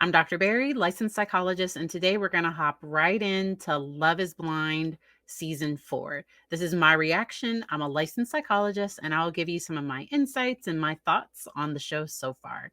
I'm Dr. Barry, licensed psychologist, and today we're going to hop right into Love is Blind Season 4. This is my reaction. I'm a licensed psychologist, and I'll give you some of my insights and my thoughts on the show so far.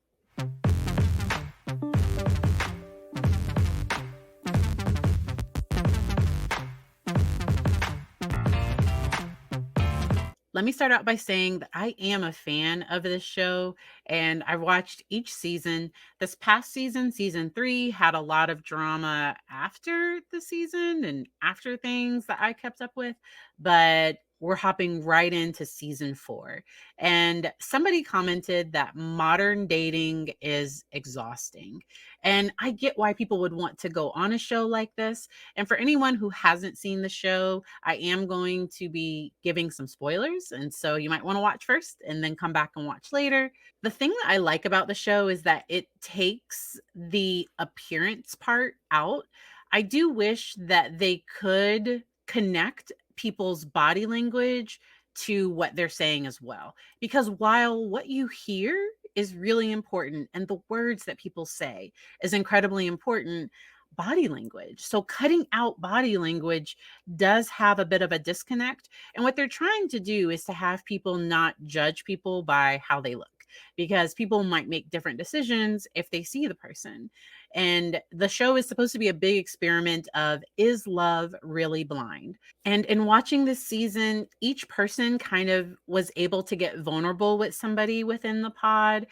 Let me start out by saying that I am a fan of this show and I've watched each season. This past season, season 3, had a lot of drama after the season and after things that I kept up with, but we're hopping right into season 4. And somebody commented that modern dating is exhausting. And I get why people would want to go on a show like this. And for anyone who hasn't seen the show, I am going to be giving some spoilers. And so you might want to watch first and then come back and watch later. The thing that I like about the show is that it takes the appearance part out. I do wish that they could connect people's body language to what they're saying as well. Because while what you hear is really important and the words that people say is incredibly important, body language. So cutting out body language does have a bit of a disconnect. And what they're trying to do is to have people not judge people by how they look, because people might make different decisions if they see the person. And the show is supposed to be a big experiment of, is love really blind? And in watching this season, each person kind of was able to get vulnerable with somebody within the pod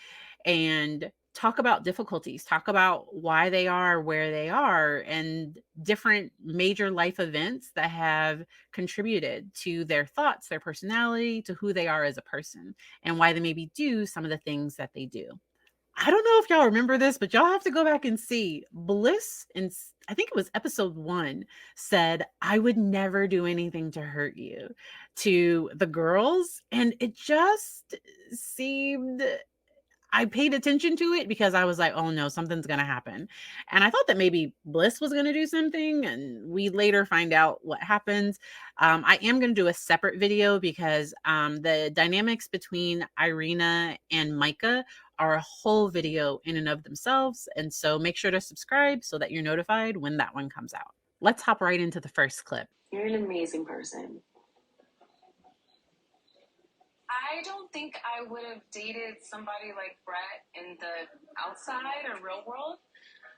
and talk about difficulties, talk about why they are where they are, and different major life events that have contributed to their thoughts, their personality, to who they are as a person, and why they maybe do some of the things that they do. I don't know if y'all remember this, but y'all have to go back and see. Bliss, in I think it was episode 1, said, "I would never do anything to hurt you," to the girls. And it just seemed, I paid attention to it because I was like, "Oh no, something's gonna happen." And I thought that maybe Bliss was gonna do something, and we later find out what happens. I am gonna do a separate video because the dynamics between Irena and Micah are a whole video in and of themselves. And so make sure to subscribe so that you're notified when that one comes out. Let's hop right into the first clip. You're an amazing person. I don't think I would have dated somebody like Brett in the outside or real world.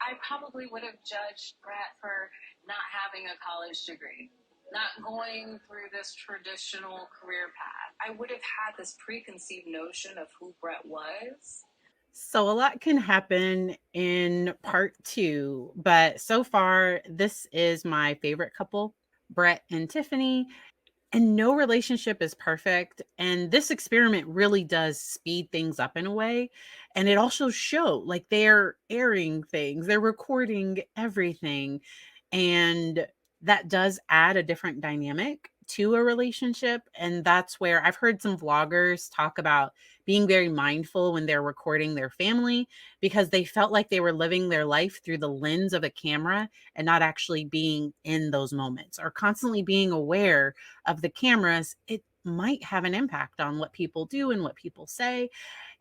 I probably would have judged Brett for not having a college degree, not going through this traditional career path. I would have had this preconceived notion of who Brett was. So a lot can happen in part 2, but so far, this is my favorite couple, Brett and Tiffany. And no relationship is perfect. And this experiment really does speed things up in a way. And it also show like they're airing things, they're recording everything. And that does add a different dynamic to a relationship. And that's where I've heard some vloggers talk about being very mindful when they're recording their family, because they felt like they were living their life through the lens of a camera and not actually being in those moments, or constantly being aware of the cameras. It might have an impact on what people do and what people say,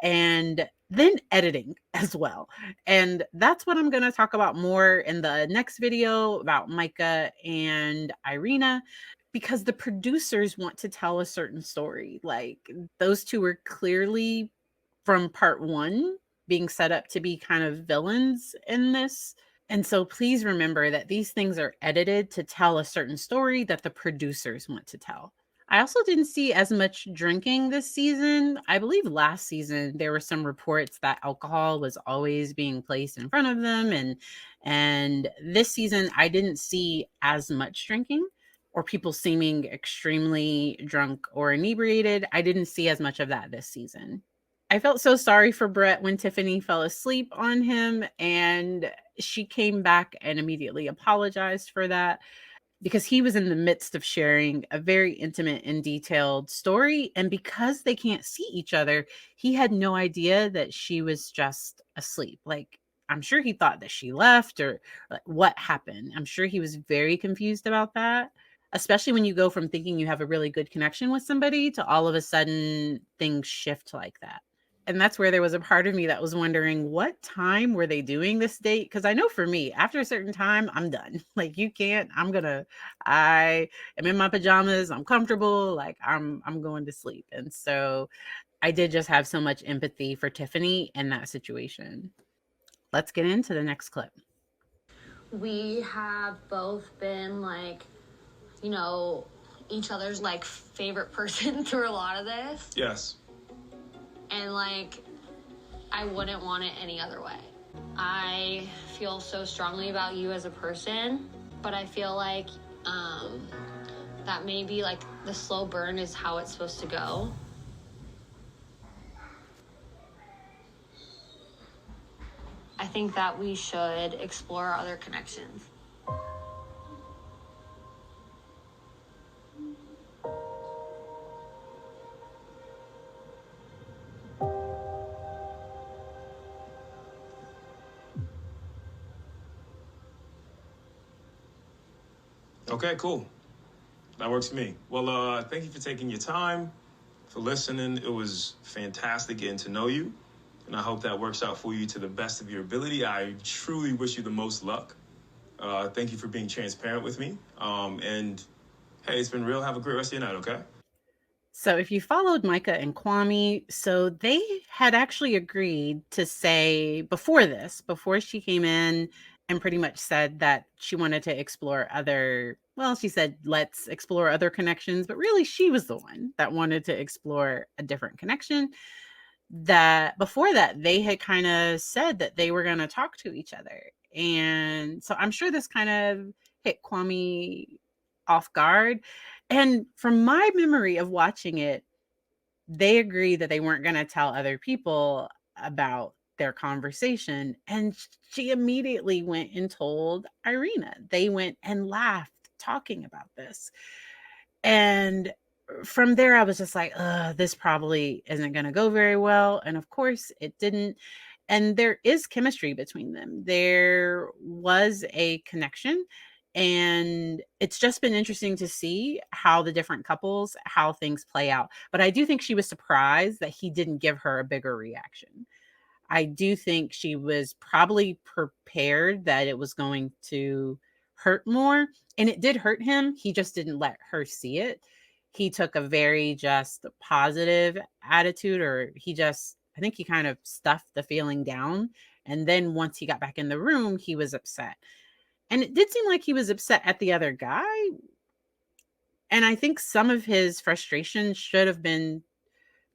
and then editing as well. And that's what I'm going to talk about more in the next video about Micah and Irena, because the producers want to tell a certain story. Like, those two are clearly, from part 1, being set up to be kind of villains in this. And so please remember that these things are edited to tell a certain story that the producers want to tell. I also didn't see as much drinking this season. I believe last season there were some reports that alcohol was always being placed in front of them, and this season I didn't see as much drinking or people seeming extremely drunk or inebriated. I didn't see as much of that this season. I felt so sorry for Brett when Tiffany fell asleep on him, and she came back and immediately apologized for that, because he was in the midst of sharing a very intimate and detailed story. And because they can't see each other, he had no idea that she was just asleep. Like, I'm sure he thought that she left, or like, what happened. I'm sure he was very confused about that, especially when you go from thinking you have a really good connection with somebody to all of a sudden things shift like that. And that's where there was a part of me that was wondering, what time were they doing this date? Because I know for me, after a certain time, I'm done. Like, you can't, I am in my pajamas, I'm comfortable, like I'm going to sleep. And so I did just have so much empathy for Tiffany in that situation. Let's get into the next clip. We have both been like, you know, each other's like favorite person through a lot of this. Yes. And like, I wouldn't want it any other way. I feel so strongly about you as a person, but I feel like that maybe like the slow burn is how it's supposed to go. I think that we should explore other connections. Okay, cool. That works for me. Well, thank you for taking your time, for listening. It was fantastic getting to know you, and I hope that works out for you to the best of your ability. I truly wish you the most luck. Thank you for being transparent with me. And hey, it's been real. Have a great rest of your night, okay? So if you followed Micah and Kwame, so they had actually agreed to say before this, before she came in and pretty much said that she wanted to explore other, well, she said, let's explore other connections, but really she was the one that wanted to explore a different connection. That before that, they had kind of said that they were going to talk to each other. And so I'm sure this kind of hit Kwame off guard. And from my memory of watching it, they agreed that they weren't going to tell other people about their conversation. And she immediately went and told Irena. They went and laughed talking about this. And from there, I was just like, this probably isn't going to go very well. And of course, it didn't. And there is chemistry between them. There was a connection. And it's just been interesting to see how the different couples, how things play out. But I do think she was surprised that he didn't give her a bigger reaction. I do think she was probably prepared that it was going to hurt more, and it did hurt him. He just didn't let her see it. He took a very just positive attitude, or I think he kind of stuffed the feeling down. And then once he got back in the room, he was upset. And it did seem like he was upset at the other guy. And I think some of his frustration should have been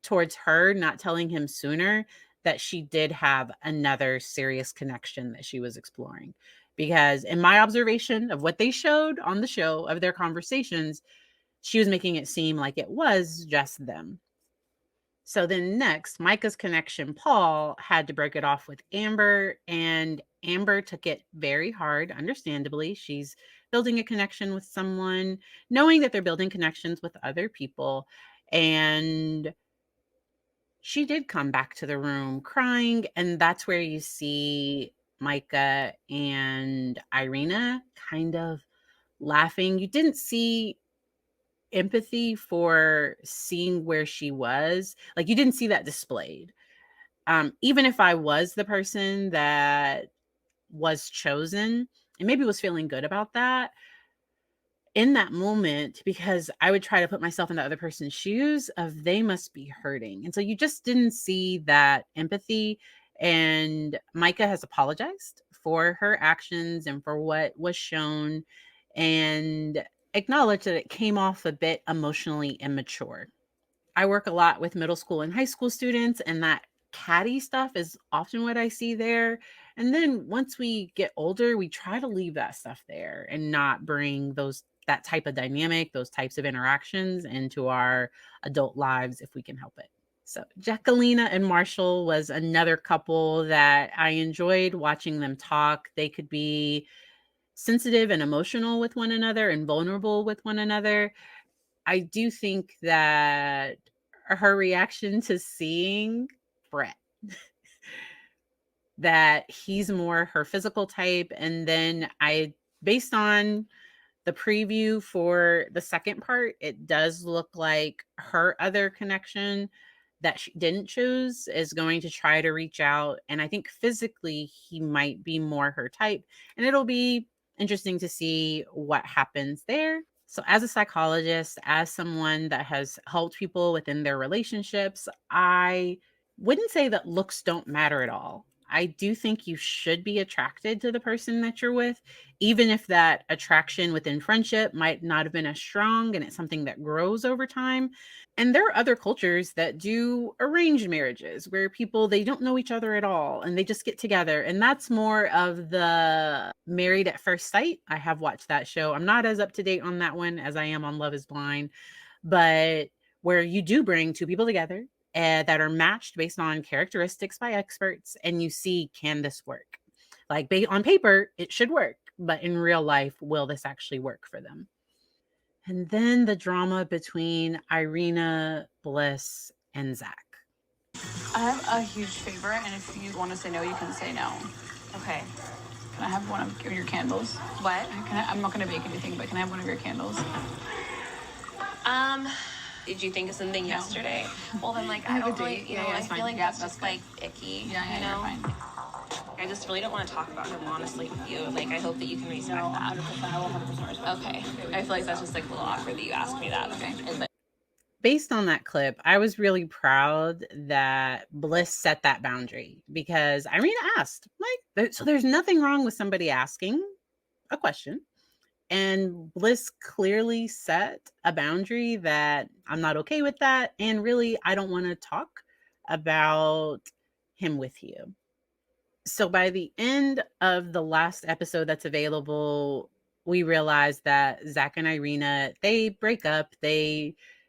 towards her not telling him sooner that she did have another serious connection that she was exploring. Because in my observation of what they showed on the show of their conversations, she was making it seem like it was just them. So then next, Micah's connection, Paul, had to break it off with Amber, and Amber took it very hard, understandably. She's building a connection with someone, knowing that they're building connections with other people. And she did come back to the room crying, and that's where you see Micah and Irena kind of laughing. You didn't see empathy for seeing where she was. Like, you didn't see that displayed. Even if I was the person that was chosen and maybe was feeling good about that, in that moment, because I would try to put myself in the other person's shoes of they must be hurting. And so you just didn't see that empathy. And Micah has apologized for her actions and for what was shown, and acknowledged that it came off a bit emotionally immature. I work a lot with middle school and high school students, and that catty stuff is often what I see there. And then once we get older, we try to leave that stuff there and not bring that type of dynamic, those types of interactions into our adult lives if we can help it. So Jacquelina and Marshall was another couple that I enjoyed watching them talk. They could be sensitive and emotional with one another and vulnerable with one another. I do think that her reaction to seeing Brett, that he's more her physical type. And then based on the preview for the second part, it does look like her other connection that she didn't choose is going to try to reach out. And I think physically he might be more her type. And it'll be interesting to see what happens there. So, as a psychologist, as someone that has helped people within their relationships, I wouldn't say that looks don't matter at all. I do think you should be attracted to the person that you're with, even if that attraction within friendship might not have been as strong and it's something that grows over time. And there are other cultures that do arranged marriages where people they don't know each other at all and they just get together, and that's more of the Married at First Sight. I have watched that show. I'm not as up to date on that one as I am on Love is Blind, but where you do bring two people together that are matched based on characteristics by experts, and you see, can this work? Like on paper, it should work, but in real life, will this actually work for them? And then the drama between Irena, Bliss, and Zach. I have a huge favor, and if you want to say no, you can say no. Okay. Can I have one of your candles? What? I'm not going to bake anything, but can I have one of your candles? Did you think of something yesterday? Well, then, like, I I have a don't really, date. you know, Yeah, I it's feel fine. like Yeah, that's that's just, good. like, icky, Yeah, you know? you're fine. I just really don't want to talk about him, honestly, with you. Like, I hope that you can respect No, that. 100%. I will 100% respect. Okay. I feel like that's just, like, a little awkward that you asked me that. Okay. But Based on that clip, I was really proud that Bliss set that boundary because Irena asked, like, so there's nothing wrong with somebody asking a question. And Bliss clearly set a boundary that I'm not okay with that. And really, I don't want to talk about him with you. So by the end of the last episode that's available, we realized that Zach and Irena, they break up.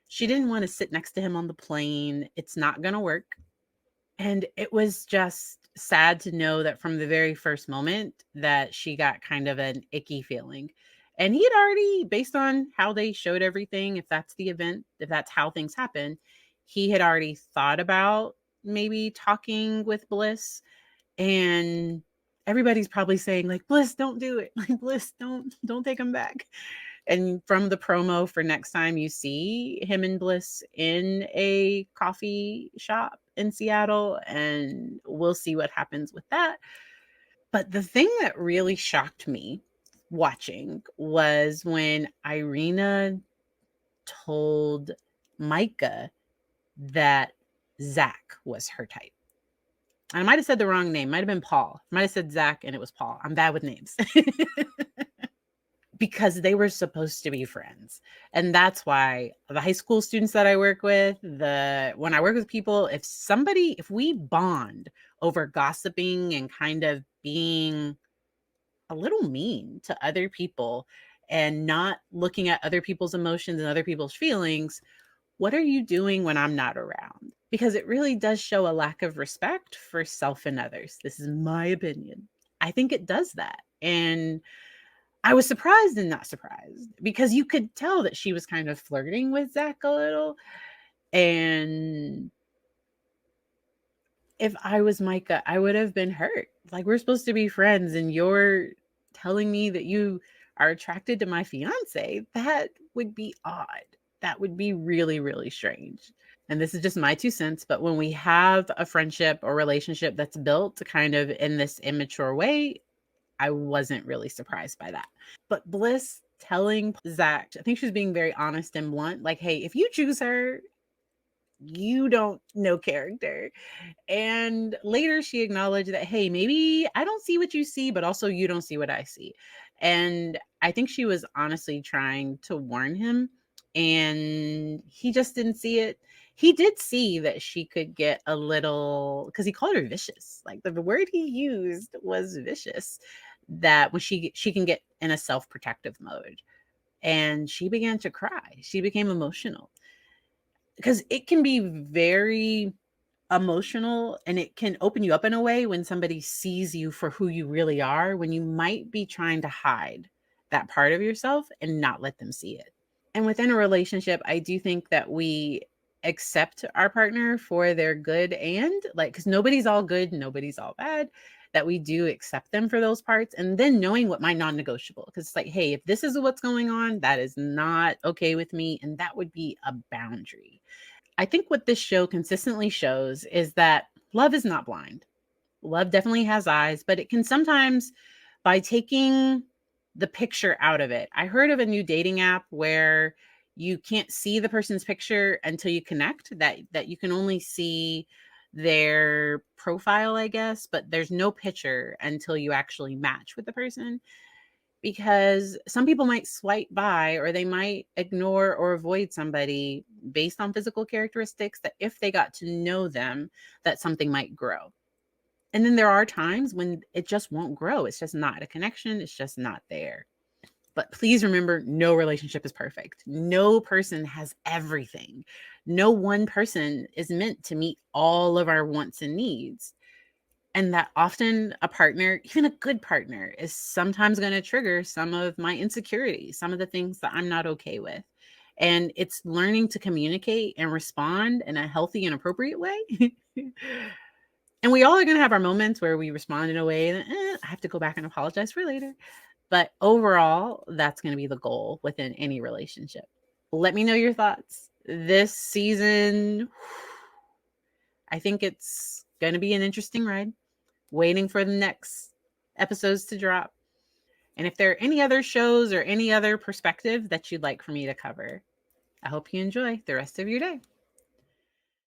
She didn't want to sit next to him on the plane. It's not going to work. And it was just sad to know that from the very first moment that she got kind of an icky feeling. And he had already, based on how they showed everything, if that's the event, if that's how things happen, he had already thought about maybe talking with Bliss. And everybody's probably saying, like, Bliss, don't do it. Like, Bliss, don't take him back. And from the promo for next time you see him and Bliss in a coffee shop in Seattle, and we'll see what happens with that. But the thing that really shocked me watching was when Irena told Micah that Zach was her type. I might have said the wrong name. Might have been Paul. Might have said Zach and it was Paul. I'm bad with names. Because they were supposed to be friends. And that's why the high school students that I work with, when I work with people, if we bond over gossiping and kind of being a little mean to other people and not looking at other people's emotions and other people's feelings, what are you doing when I'm not around? Because it really does show a lack of respect for self and others. This is my opinion. I think it does that. And I was surprised and not surprised because you could tell that she was kind of flirting with Zach a little. And if I was Micah, I would have been hurt. Like, we're supposed to be friends and you're telling me that you are attracted to my fiance. That would be odd. That would be really, really strange. And this is just my 2 cents, but when we have a friendship or relationship that's built kind of in this immature way, I wasn't really surprised by that. But Bliss telling Zach, I think she was being very honest and blunt, like, hey, if you choose her, you don't know character. And later she acknowledged that, hey, maybe I don't see what you see, but also you don't see what I see. And I think she was honestly trying to warn him, and he just didn't see it. He did see that she could get a little, because he called her vicious. Like the word he used was vicious, that when she can get in a self-protective mode. And she began to cry. She became emotional because it can be very emotional and it can open you up in a way when somebody sees you for who you really are, when you might be trying to hide that part of yourself and not let them see it. And within a relationship, I do think that we accept our partner for their good, and like, because nobody's all good, nobody's all bad, that we do accept them for those parts. And then knowing what my non-negotiable, because it's like, hey, if this is what's going on, that is not okay with me. And that would be a boundary. I think what this show consistently shows is that love is not blind. Love definitely has eyes, but it can sometimes, by taking the picture out of it. I heard of a new dating app where you can't see the person's picture until you connect, that you can only see their profile, I guess, but there's no picture until you actually match with the person, because some people might swipe by or they might ignore or avoid somebody based on physical characteristics, that if they got to know them, that something might grow. And then there are times when it just won't grow. It's just not a connection. It's just not there. But please remember, no relationship is perfect. No person has everything. No one person is meant to meet all of our wants and needs. And that often a partner, even a good partner, is sometimes going to trigger some of my insecurities, some of the things that I'm not okay with. And it's learning to communicate and respond in a healthy and appropriate way. And we all are going to have our moments where we respond in a way that I have to go back and apologize for later. But overall, that's going to be the goal within any relationship. Let me know your thoughts. This season, I think it's going to be an interesting ride. Waiting for the next episodes to drop. And if there are any other shows or any other perspective that you'd like for me to cover, I hope you enjoy the rest of your day.